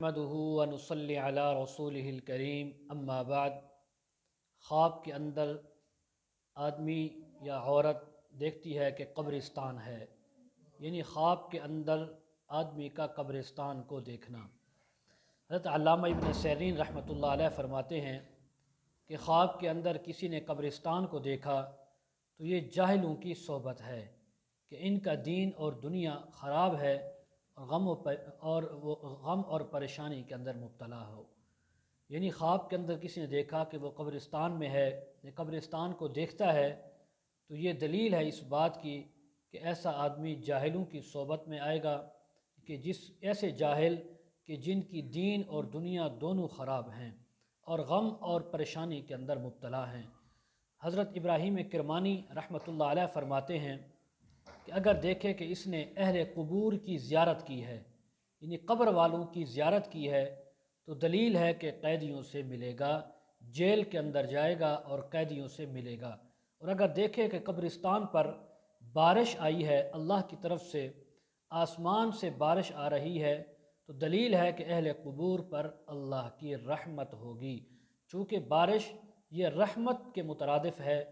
نحمدہ و نصلی علی رسولہ الکریم اما بعد۔ خواب کے اندر آدمی یا عورت دیکھتی ہے کہ قبرستان ہے، یعنی خواب کے اندر آدمی کا قبرستان کو دیکھنا۔ حضرت علامہ ابن سیرین رحمۃ اللہ علیہ فرماتے ہیں کہ خواب کے اندر کسی نے قبرستان کو دیکھا تو یہ جاہلوں کی صحبت ہے کہ ان کا دین اور دنیا خراب ہے اور وہ غم اور پریشانی کے اندر مبتلا ہو۔ یعنی خواب کے اندر کسی نے دیکھا کہ وہ قبرستان میں ہے، یہ قبرستان کو دیکھتا ہے تو یہ دلیل ہے اس بات کی کہ ایسا آدمی جاہلوں کی صحبت میں آئے گا، کہ ایسے جاہل کہ جن کی دین اور دنیا دونوں خراب ہیں اور غم اور پریشانی کے اندر مبتلا ہیں۔ حضرت ابراہیم کرمانی رحمۃ اللہ علیہ فرماتے ہیں کہ اگر دیکھے کہ اس نے اہل قبور کی زیارت کی ہے، یعنی قبر والوں کی زیارت کی ہے، تو دلیل ہے کہ قیدیوں سے ملے گا، جیل کے اندر جائے گا اور قیدیوں سے ملے گا۔ اور اگر دیکھے کہ قبرستان پر بارش آئی ہے، اللہ کی طرف سے آسمان سے بارش آ رہی ہے، تو دلیل ہے کہ اہل قبور پر اللہ کی رحمت ہوگی، چونکہ بارش یہ رحمت کے مترادف ہے۔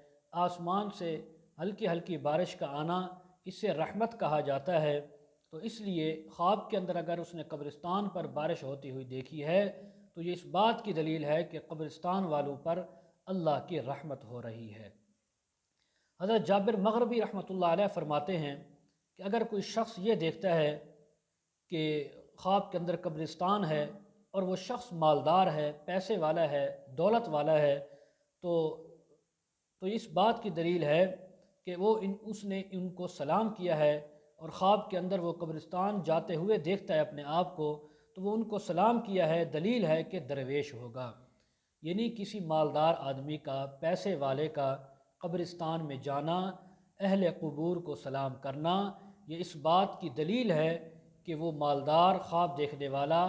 آسمان سے ہلکی ہلکی بارش کا آنا اسے رحمت کہا جاتا ہے، تو اس لیے خواب کے اندر اگر اس نے قبرستان پر بارش ہوتی ہوئی دیکھی ہے تو یہ اس بات کی دلیل ہے کہ قبرستان والوں پر اللہ کی رحمت ہو رہی ہے۔ حضرت جابر مغربی رحمۃ اللہ علیہ فرماتے ہیں کہ اگر کوئی شخص یہ دیکھتا ہے کہ خواب کے اندر قبرستان ہے اور وہ شخص مالدار ہے، پیسے والا ہے، دولت والا ہے، تو اس بات کی دلیل ہے کہ اس نے ان کو سلام کیا ہے، اور خواب کے اندر وہ قبرستان جاتے ہوئے دیکھتا ہے اپنے آپ کو تو وہ ان کو سلام کیا ہے، دلیل ہے کہ درویش ہوگا۔ یعنی کسی مالدار آدمی کا، پیسے والے کا قبرستان میں جانا، اہل قبور کو سلام کرنا، یہ اس بات کی دلیل ہے کہ وہ مالدار خواب دیکھنے والا،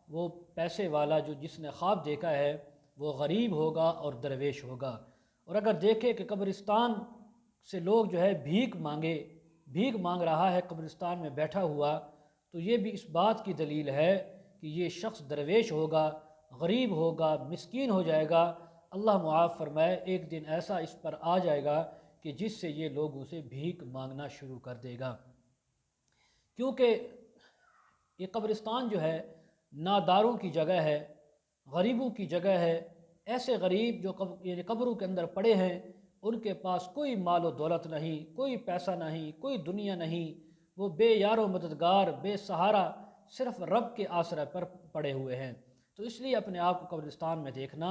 وہ پیسے والا جس نے خواب دیکھا ہے وہ غریب ہوگا اور درویش ہوگا۔ اور اگر دیکھے کہ قبرستان سے لوگ بھیک مانگ رہا ہے قبرستان میں بیٹھا ہوا، تو یہ بھی اس بات کی دلیل ہے کہ یہ شخص درویش ہوگا، غریب ہوگا، مسکین ہو جائے گا۔ اللہ معاف فرمائے، ایک دن ایسا اس پر آ جائے گا کہ جس سے یہ لوگوں سے بھیک مانگنا شروع کر دے گا، کیونکہ یہ قبرستان ناداروں کی جگہ ہے، غریبوں کی جگہ ہے۔ ایسے غریب جو قبروں کے اندر پڑے ہیں، ان کے پاس کوئی مال و دولت نہیں، کوئی پیسہ نہیں، کوئی دنیا نہیں، وہ بے یار و مددگار، بے سہارا، صرف رب کے آسرے پر پڑے ہوئے ہیں۔ تو اس لیے اپنے آپ کو قبرستان میں دیکھنا،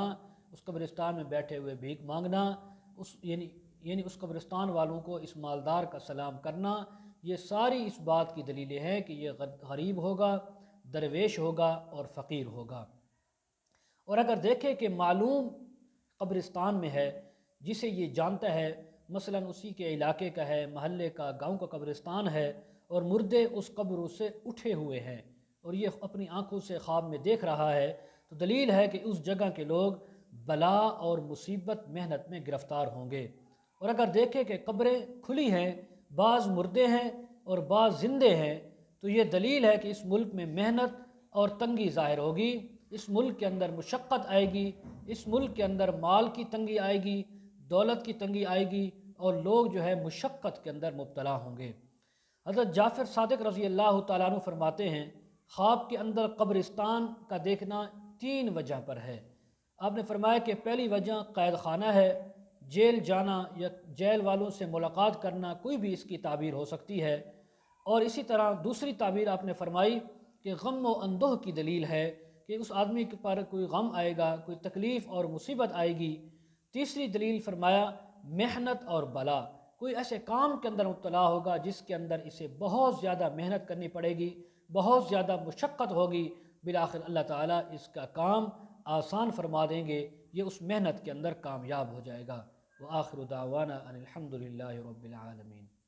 اس قبرستان میں بیٹھے ہوئے بھیک مانگنا، یعنی اس قبرستان والوں کو، اس مالدار کا سلام کرنا، یہ ساری اس بات کی دلیلیں ہیں کہ یہ غریب ہوگا، درویش ہوگا اور فقیر ہوگا۔ اور اگر دیکھے کہ معلوم قبرستان میں ہے جسے یہ جانتا ہے، مثلا اسی کے علاقے کا ہے، محلے کا، گاؤں کا قبرستان ہے، اور مردے اس قبر سے اٹھے ہوئے ہیں اور یہ اپنی آنکھوں سے خواب میں دیکھ رہا ہے، تو دلیل ہے کہ اس جگہ کے لوگ بلا اور مصیبت محنت میں گرفتار ہوں گے۔ اور اگر دیکھے کہ قبریں کھلی ہیں، بعض مردے ہیں اور بعض زندے ہیں، تو یہ دلیل ہے کہ اس ملک میں محنت اور تنگی ظاہر ہوگی، اس ملک کے اندر مشقت آئے گی، اس ملک کے اندر مال کی تنگی آئے گی، دولت کی تنگی آئے گی، اور لوگ مشقت کے اندر مبتلا ہوں گے۔ حضرت جعفر صادق رضی اللہ تعالیٰ عنہ فرماتے ہیں خواب کے اندر قبرستان کا دیکھنا 3 وجہ پر ہے۔ آپ نے فرمایا کہ پہلی وجہ قید خانہ ہے، جیل جانا یا جیل والوں سے ملاقات کرنا، کوئی بھی اس کی تعبیر ہو سکتی ہے۔ اور اسی طرح دوسری تعبیر آپ نے فرمائی کہ غم و اندوہ کی دلیل ہے کہ اس آدمی کے پر کوئی غم آئے گا، کوئی تکلیف اور مصیبت آئے گی۔ تیسری دلیل فرمایا محنت اور بلا، کوئی ایسے کام کے اندر مبتلا ہوگا جس کے اندر اسے بہت زیادہ محنت کرنی پڑے گی، بہت زیادہ مشقت ہوگی، بالآخر اللہ تعالیٰ اس کا کام آسان فرما دیں گے، یہ اس محنت کے اندر کامیاب ہو جائے گا۔ وآخر دعوانا ان الحمد للہ رب العالمین۔